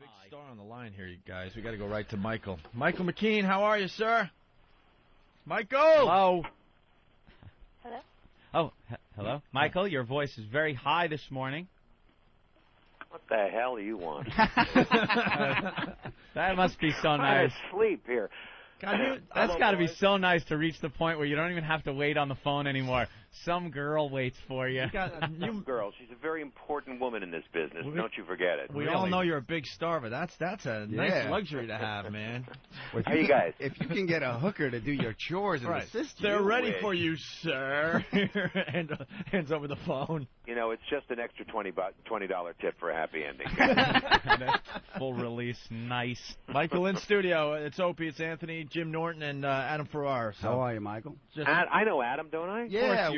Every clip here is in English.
Big star on the line here, you guys. We got to go right to Michael. Michael McKean, how are you, sir? Michael! Hello. Hello? Oh, hello. Michael, your voice is very high this morning. What the hell do you want? That must be so nice. I'm asleep here. That's got to be so nice to reach the point where you don't even have to wait on the phone anymore. Some girl waits for you. Some girl. She's a very important woman in this business. Don't you forget it. We all know you're a big star, but that's a nice luxury to have, man. How you guys? If you can get a hooker to do your chores and assist you. They're ready for you, sir. And hands over the phone. You know, it's just an extra $20 tip for a happy ending. Full release, nice. Michael in studio. It's Opie, it's Anthony, Jim Norton, and Adam Farrar. So. How are you, Michael? I know Adam, don't I? Yeah,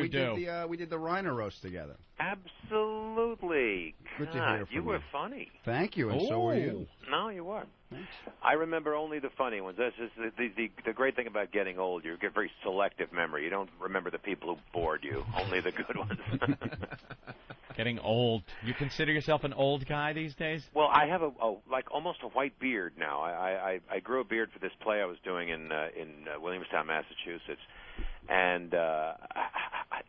we did the Reiner roast together. Absolutely. Good to hear from you. You were funny. Thank you, and so were you. No, you were. Thanks. I remember only the funny ones. That's just the great thing about getting old. You get very selective memory. You don't remember the people who bored you. Only the good ones. Getting old. You consider yourself an old guy these days? Well, I have like almost a white beard now. I grew a beard for this play I was doing in Williamstown, Massachusetts. And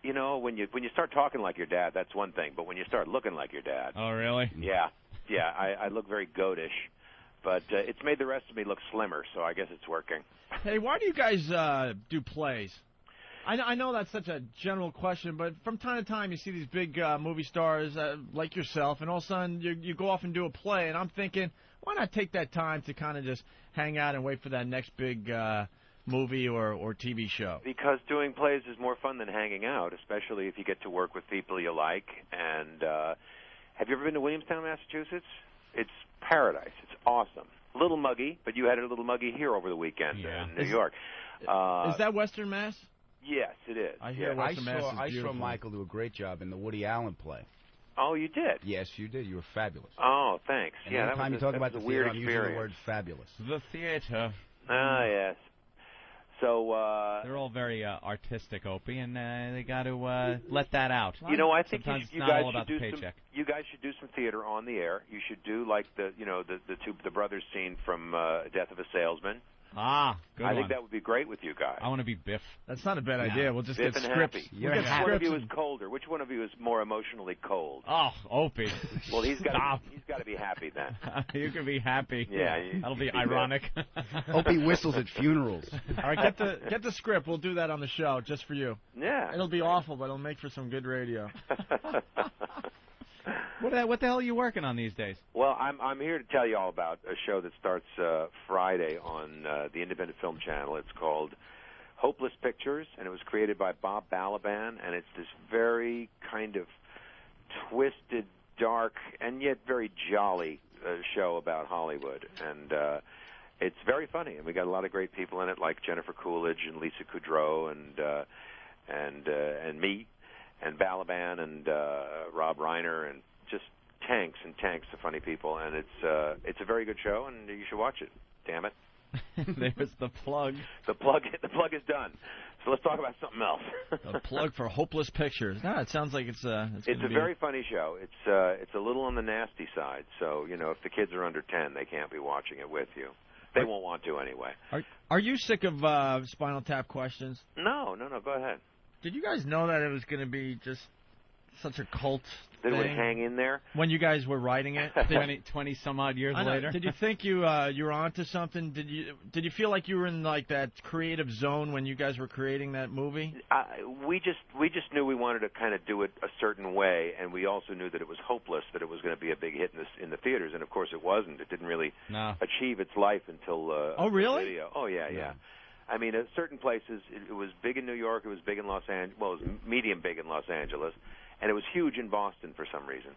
you know, when you start talking like your dad, that's one thing. But when you start looking like your dad, oh really? Yeah. I look very goatish, but it's made the rest of me look slimmer. So I guess it's working. Hey, why do you guys do plays? I know that's such a general question, but from time to time you see these big movie stars like yourself, and all of a sudden you go off and do a play, and I'm thinking, why not take that time to kind of just hang out and wait for that next big movie or TV show? Because doing plays is more fun than hanging out, especially if you get to work with people you like. And have you ever been to Williamstown, Massachusetts? It's paradise. It's awesome. A little muggy, but you had it a little muggy here over the weekend in New York. Is that Western Mass? Yes, it is. I hear Western Mass is I beautiful. saw Michael do a great job in the Woody Allen play. Oh, you did? Yes, you did. You were fabulous. Oh, thanks. And every time you talk about the weird theater, I'm using experience. the word fabulous. The theater. Ah, yes. So they're all very artistic, Opie, and they got to let that out. You know, I think sometimes you it's not guys all about should the do paycheck. you guys should do some theater on the air. You should do like the brothers scene from Death of a Salesman. Ah, good I one. think that would be great with you guys. I want to be Biff. That's not a bad idea. We'll just Biff get and scripts. Happy. We'll get Which one of you scripts is colder? Which one of you is more emotionally cold? Oh, Opie. Well, he's Stop. got to be happy then. You can be happy. Yeah, that'll be ironic. Opie whistles at funerals. All right, get the script. We'll do that on the show just for you. Yeah. It'll be awful, but it'll make for some good radio. What the hell are you working on these days? Well, I'm here to tell you all about a show that starts Friday on the Independent Film Channel. It's called Hopeless Pictures, and it was created by Bob Balaban, and it's this very kind of twisted, dark, and yet very jolly show about Hollywood. And it's very funny, and we got a lot of great people in it, like Jennifer Coolidge and Lisa Kudrow and me and Balaban and Rob Reiner and just tanks and tanks of funny people, and it's a very good show, and you should watch it. Damn it! There's the plug. The plug is done. So let's talk about something else. A plug for Hopeless Pictures. No, it sounds like it's a very funny show. It's a little on the nasty side, so you know if the kids are under 10, they can't be watching it with you. They won't want to anyway. Are you sick of Spinal Tap questions? No. Go ahead. Did you guys know that it was going to be just such a cult That thing it would hang in there? when you guys were writing it? 20 some odd years I know. later. Did you think you were onto something? Did you feel like you were in like that creative zone when you guys were creating that movie? We just knew we wanted to kind of do it a certain way, and we also knew that it was hopeless that it was going to be a big hit in the theaters, and of course it wasn't. It didn't really achieve its life until oh really? Video. Oh yeah. I mean, at certain places it was big in New York, it was big in Los Angeles. Well, it was medium big in Los Angeles, and it was huge in Boston for some reason.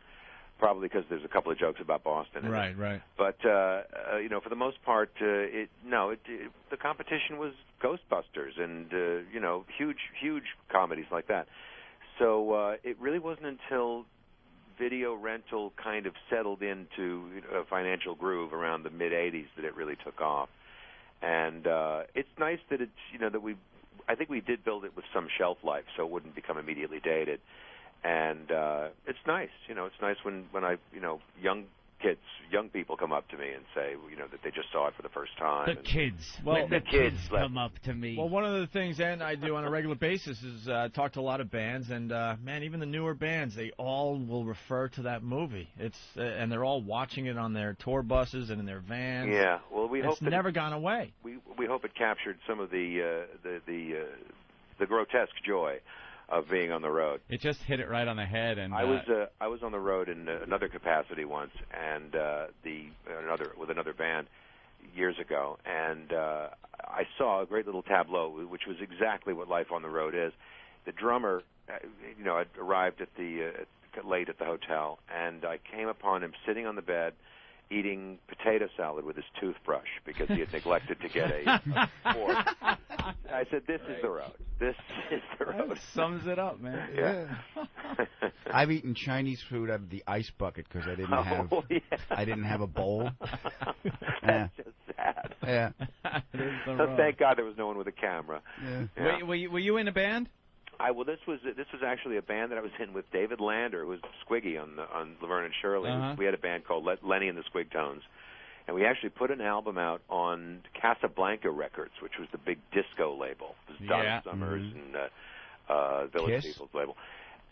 Probably because there's a couple of jokes about Boston. Right. But you know, for the most part, the competition was Ghostbusters and you know, huge comedies like that. So it really wasn't until video rental kind of settled into a financial groove around the mid '80s that it really took off. And it's nice that it's I think we did build it with some shelf life, so it wouldn't become immediately dated. And it's nice, it's nice when I, young kids, young people come up to me and say, that they just saw it for the first time. The kids. Well, the kids come up to me. Well, one of the things Ed and I do on a regular basis is talk to a lot of bands, and man, even the newer bands, they all will refer to that movie. And they're all watching it on their tour buses and in their vans. Yeah, well, we hope it's never gone away. We hope it captured some of the grotesque joy of being on the road. It just hit it right on the head. And I was on the road in another capacity once, and with another band years ago, and I saw a great little tableau, which was exactly what life on the road is. The drummer, had arrived late at the hotel, and I came upon him sitting on the bed, eating potato salad with his toothbrush because he had neglected to get a fork. I said, "This is the road. This is the road." That sums it up, man. Yeah. I've eaten Chinese food out of the ice bucket because I didn't have a bowl. That's just sad. Yeah. So thank God there was no one with a camera. Yeah. Yeah. Were you in a band? This was actually a band that I was in with David Lander, who was Squiggy on Laverne and Shirley. Uh-huh. We had a band called Lenny and the Squigtones, and we actually put an album out on Casablanca Records, which was the big disco label. It was Donna Summers and Village Kiss? People's label,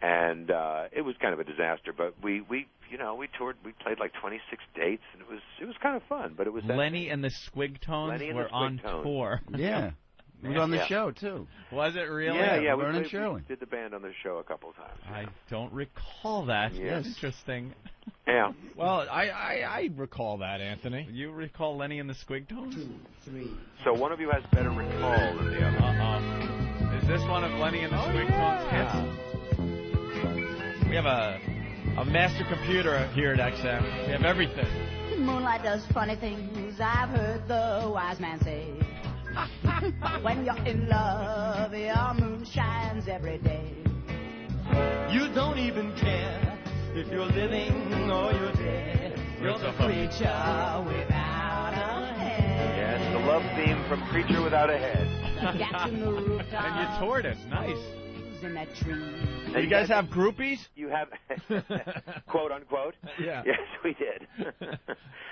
and it was kind of a disaster. But we toured. We played like 26 dates, and it was kind of fun. But it was Lenny and the Squigtones were on tour. Yeah. We were on the show, too. Was it really? Yeah. Laverne and Shirley. We did the band on the show a couple of times. I don't recall that. Yes. Interesting. Yeah. Well, I recall that, Anthony. You recall Lenny and the Squigtones? 2, 3. So one of you has better recall than the other. Uh-oh. Is this one of Lenny and the Squigtones hits? We have a master computer here at XM. We have everything. Moonlight does funny things, I've heard the wise man say. When you're in love, your moon shines every day. You don't even care if you're living or you're dead. You're the creature without a head. Yes, the love theme from Creature Without a Head. Got to move And you toured it. Nice. in that tree. Do you guys have groupies? You have, quote unquote. Yeah. Yes, we did.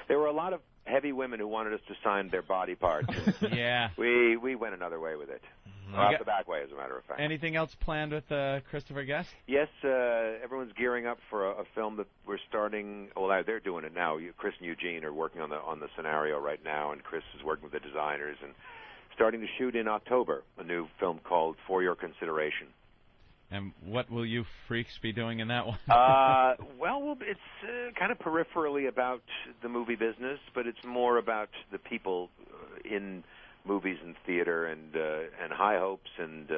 There were a lot of heavy women who wanted us to sign their body parts. Yeah. We went another way with it. Off the back way, as a matter of fact. Anything else planned with Christopher Guest? Yes, everyone's gearing up for a film that we're starting. Well, they're doing it now. Chris and Eugene are working on the scenario right now, and Chris is working with the designers and starting to shoot in October a new film called For Your Consideration. And what will you freaks be doing in that one? Well, it's kind of peripherally about the movie business, but it's more about the people in movies and theater and high hopes and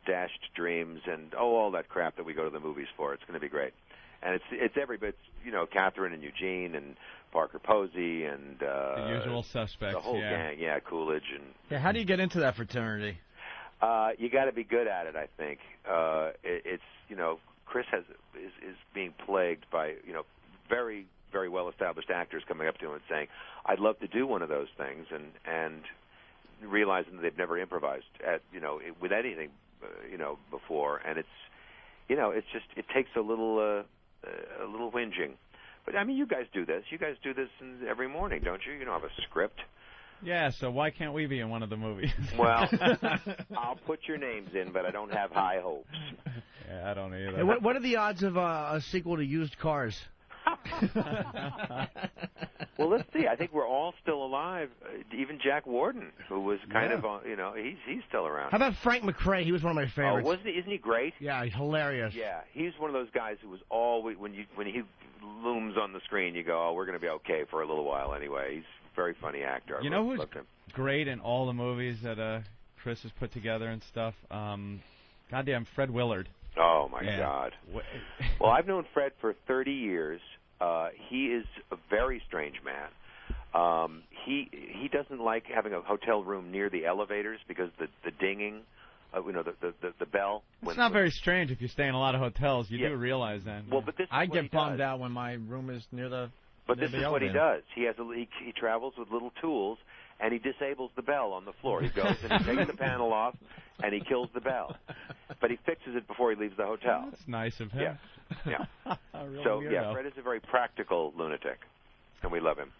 dashed dreams and all that crap that we go to the movies for. It's going to be great, and it's every bit. Catherine and Eugene and Parker Posey and the usual suspects. The whole gang, Coolidge and. Yeah, how do you get into that fraternity? You got to be good at it, I think. Chris is being plagued by very, very well established actors coming up to him and saying, "I'd love to do one of those things," and realizing that they've never improvised with anything before, and it's just it takes a little whinging. But I mean, you guys do this. You guys do this every morning, don't you? You don't have a script. Yeah, so why can't we be in one of the movies? Well, I'll put your names in, but I don't have high hopes. Yeah, I don't either. Hey, what are the odds of a sequel to Used Cars? Well, let's see. I think we're all still alive. Even Jack Warden, who was kind of, he's still around. How about Frank McRae? He was one of my favorites. Oh, isn't he great? Yeah, he's hilarious. Yeah, he's one of those guys who was always when he looms on the screen, you go, "Oh, we're going to be okay for a little while anyway." He's a very funny actor. You know who's great in all the movies that Chris has put together and stuff? Goddamn Fred Willard. Oh, my God. Well, I've known Fred for 30 years. He is a very strange man. He doesn't like having a hotel room near the elevators because the dinging, the bell. It's not very strange if you stay in a lot of hotels. You do realize that. Well, but this I get bummed out when my room is near the. But this is what he does. He travels with little tools, and he disables the bell on the floor. He goes and he takes the panel off, and he kills the bell. But he fixes it before he leaves the hotel. That's nice of him. Yeah. Real So, weirdo. Fred is a very practical lunatic. and we love him.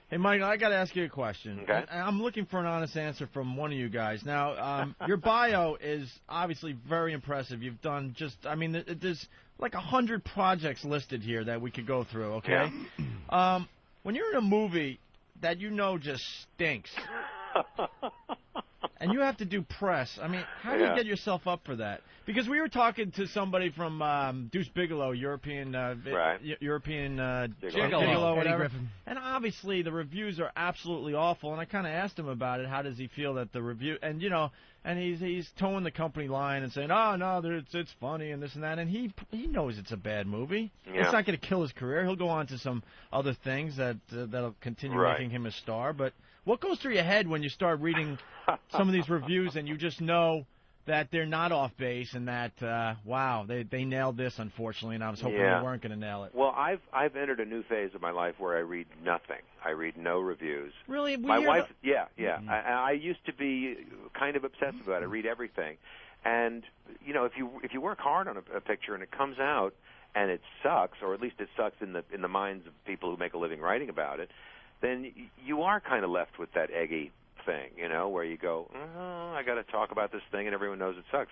Hey, Mike, I got to ask you a question. Okay. I'm looking for an honest answer from one of you guys. Now, your bio is obviously very impressive. You've done there's like 100 projects listed here that we could go through, okay? Yeah. When you're in a movie that you know just stinks, and you have to do press, I mean, how do you get yourself up for that? Because we were talking to somebody from Deuce Bigalow, European Gigolo, whatever. And obviously the reviews are absolutely awful. And I kind of asked him about it. How does he feel that the review? And and he's towing the company line and saying, "Oh no, it's funny and this and that." And he knows it's a bad movie. Yeah. It's not going to kill his career. He'll go on to some other things that'll continue making him a star. But what goes through your head when you start reading some of these reviews and you just know that they're not off base and that wow, they nailed this, unfortunately, and I was hoping they weren't going to nail it. Well, I've entered a new phase of my life where I read nothing. I read no reviews. Really? My wife, Mm-hmm. I used to be kind of obsessed about it. Read everything, and if you work hard on a picture and it comes out and it sucks, or at least it sucks in the minds of people who make a living writing about it, then you are kind of left with that eggy thing, where you go, I got to talk about this thing, and everyone knows it sucks.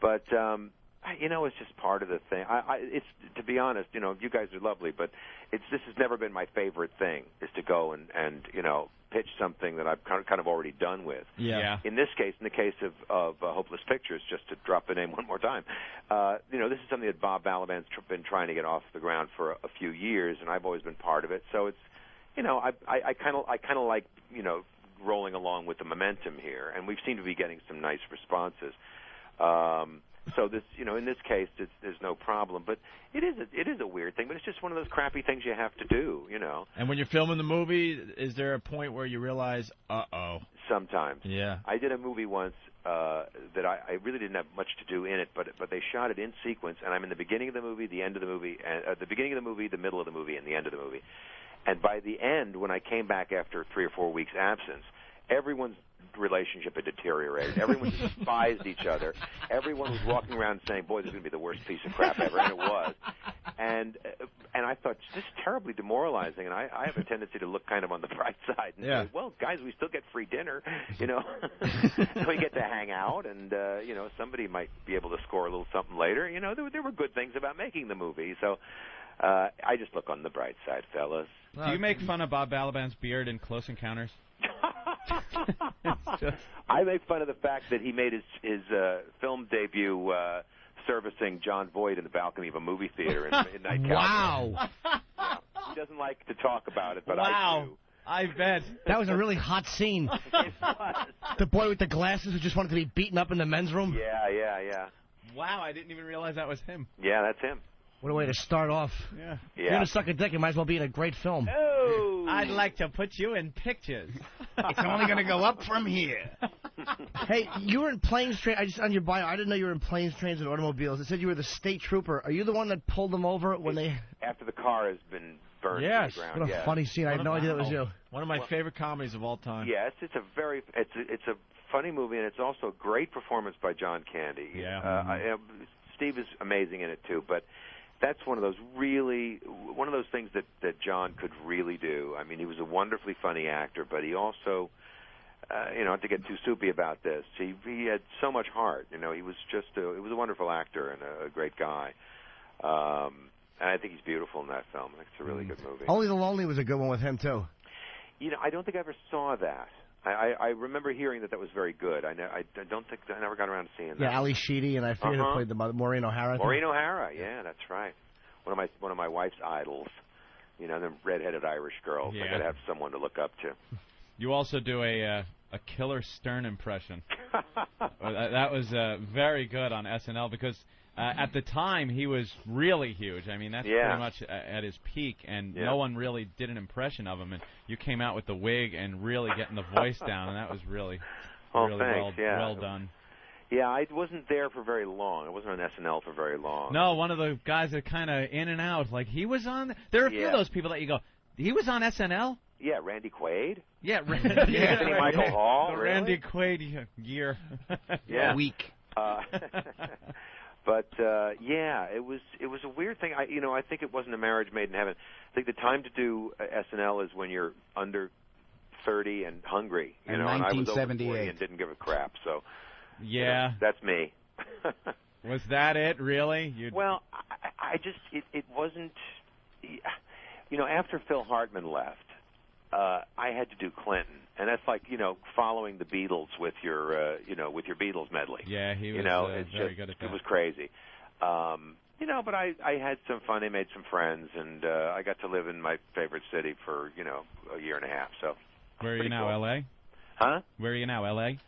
But it's just part of the thing. It's, to be honest, you guys are lovely, but this has never been my favorite thing, is to go and pitch something that I've kind of already done with. Yeah. In the case of Hopeless Pictures, just to drop the name one more time, this is something that Bob Balaban's been trying to get off the ground for a few years, and I've always been part of it. So it's, I kind of like, rolling along with the momentum here, and we seem to be getting some nice responses. So this, in this case, there's no problem. But it is a weird thing, but it's just one of those crappy things you have to do, And when you're filming the movie, is there a point where you realize, uh-oh? Sometimes. Yeah. I did a movie once that I really didn't have much to do in it, but they shot it in sequence, and I'm in the beginning of the movie, the end of the movie, the beginning of the movie, the middle of the movie, and the end of the movie. And by the end, when I came back after 3 or 4 weeks' absence, everyone's relationship had deteriorated. Everyone despised each other. Everyone was walking around saying, "Boy, this is going to be the worst piece of crap ever," and it was. And I thought, this is terribly demoralizing. And I have a tendency to look kind of on the bright side and say, "Well, guys, we still get free dinner, we get to hang out, and somebody might be able to score a little something later." There were good things about making the movie, so. I just look on the bright side, fellas. Do you make fun of Bob Balaban's beard in Close Encounters? I make fun of the fact that he made his film debut servicing John Voight in the balcony of a movie theater in Midnight Cowboy. Wow. Yeah. He doesn't like to talk about it, but wow. I do. I bet. That was a really hot scene. It was. The boy with the glasses who just wanted to be beaten up in the men's room. Yeah. Wow, I didn't even realize that was him. Yeah, that's him. What a way to start off. Yeah. If you're going to suck a dick, it might as well be in a great film. Oh. I'd like to put you in pictures. It's only going to go up from here. Hey, you were in planes, on your bio, I didn't know you were in planes, trains, and automobiles. It said you were the state trooper. Are you the one that pulled them over when they... After the car has been burned to the ground. What a funny scene. I had no idea that was you. One of my favorite comedies of all time. Yes, it's a funny movie, and it's also a great performance by John Candy. Yeah. Steve is amazing in it, too, but... That's one of those things that John could really do. I mean, he was a wonderfully funny actor, but he also, not to get too soupy about this, he had so much heart. He was he was a wonderful actor and a great guy. And I think he's beautiful in that film. It's a really good movie. Only the Lonely was a good one with him, too. I don't think I ever saw that. I remember hearing that was very good. I don't think I never got around to seeing that. Yeah, Ali Sheedy, and I forget who played the mother, Maureen O'Hara. Maureen O'Hara, yeah, that's right. One of my wife's idols. Them redheaded Irish girls. Yeah. I got to have someone to look up to. You also do a Killer Stern impression. That was very good on SNL because at the time he was really huge. I mean, that's pretty much at his peak, and no one really did an impression of him. And you came out with the wig and really getting the voice down, and that was really well done. Yeah, I wasn't there for very long. I wasn't on SNL for very long. No, one of the guys that kind of in and out. Like, he was on... There are a few of those people that you go, he was on SNL? Yeah, Randy Quaid. Yeah, Anthony Michael Hall. The really? Randy Quaid year. Yeah. Week. But yeah, it was a weird thing. I think it wasn't a marriage made in heaven. I think the time to do SNL is when you're under 30 and hungry. And I was over 40 and didn't give a crap. So yeah, that's me. Was that it, really? Well, I just it wasn't. After Phil Hartman left, I had to do Clinton, and that's like following the Beatles with your with your Beatles medley. Yeah, he was very good at that. It was crazy. But I had some fun. I made some friends, and I got to live in my favorite city for a year and a half. So where are you now, cool. L.A.? Huh? Where are you now, L.A.?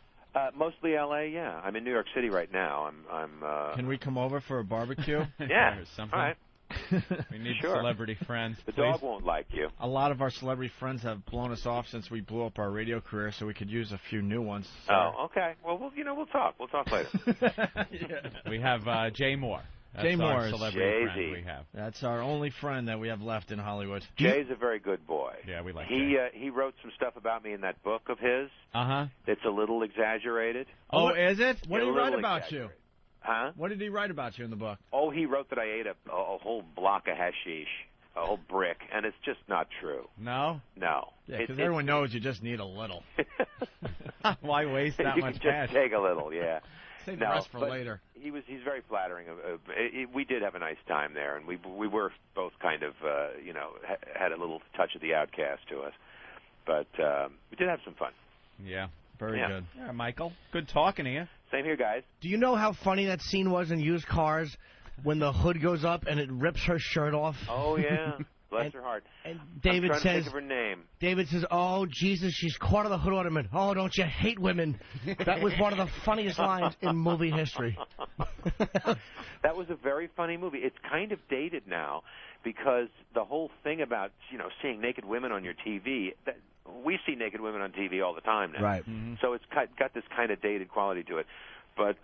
Mostly L.A. Yeah, I'm in New York City right now. I'm. Can we come over for a barbecue? Yeah. Or something? All right. We need Sure. celebrity friends. The please. dog won't like you. A lot of our celebrity friends have blown us off since we blew up our radio career, so we could use a few new ones. So. Oh, okay. Well, we'll talk. We'll talk later. Yeah. We have Jay Moore. That's Jay Moore, our celebrity Jay-Z. friend we have. That's our only friend that we have left in Hollywood. Jay's a very good boy. Yeah, we like Jay. He wrote some stuff about me in that book of his. Uh-huh. It's a little exaggerated. Oh, is it? What did he write about you? Huh? What did he write about you in the book? Oh, he wrote that I ate a whole block of hashish, a whole brick, and it's just not true. No? No. Yeah, because everyone knows you just need a little. Why waste that you much can cash? just take a little, yeah. Save the rest for later. He's very flattering. We did have a nice time there, and we were both kind of had a little touch of the outcast to us, but we did have some fun. Yeah. Very good. Yeah, Michael. Good talking to you. Same here, guys. Do you know how funny that scene was in Used Cars when the hood goes up and it rips her shirt off? Oh, yeah. Bless her heart. And David I'm trying says, to think of her name. David says, "Oh, Jesus, she's caught of the hood ornament. Oh, don't you hate women?" That was one of the funniest lines in movie history. That was a very funny movie. It's kind of dated now because the whole thing about, seeing naked women on your TV, we see naked women on TV all the time now. Right. Mm-hmm. So it's got this kind of dated quality to it. But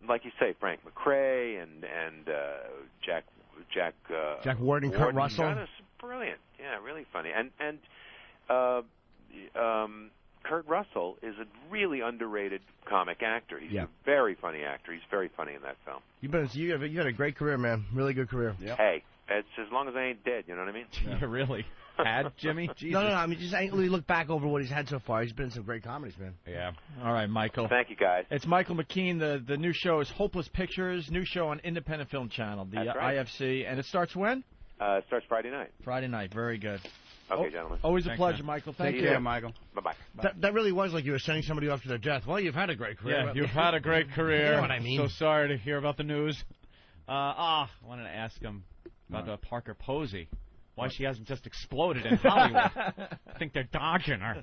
like you say, Frank McRae and Jack Ward and Kurt Russell. That was brilliant. Yeah, really funny. And Kurt Russell is a really underrated comic actor. He's a very funny actor. He's very funny in that film. You had a great career, man. Really good career. Yep. Hey, it's as long as I ain't dead. You know what I mean? Yeah, really. Had Jimmy? Jesus. No. I mean, just we look back over what he's had so far. He's been in some great comedies, man. Yeah. All right, Michael. Thank you, guys. It's Michael McKean. The new show is Hopeless Pictures, new show on Independent Film Channel, the That's right. IFC. And it starts when? It starts Friday night. Friday night. Very good. Okay, gentlemen. Always a Thanks, pleasure, man. Michael. Thank Take you. care, Michael. Bye-bye. That really was like you were sending somebody off to their death. Well, you've had a great career. Yeah, you've had a great career. You know what I mean. So sorry to hear about the news. I wanted to ask him about Parker Posey. Why she hasn't just exploded in Hollywood. I think they're dodging her.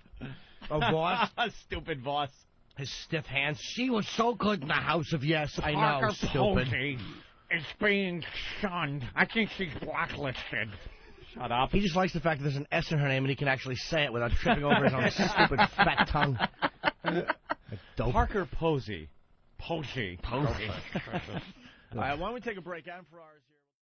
Oh, boss? Stupid boss. His stiff hands. She was so good in the House of Yes. I know, Parker stupid. Posey is being shunned. I think she's blacklisted. Shut up. He just likes the fact that there's an S in her name and he can actually say it without tripping over his own stupid fat tongue. Parker Posey. Posey. All right, why don't we take a break? Adam Ferraris here.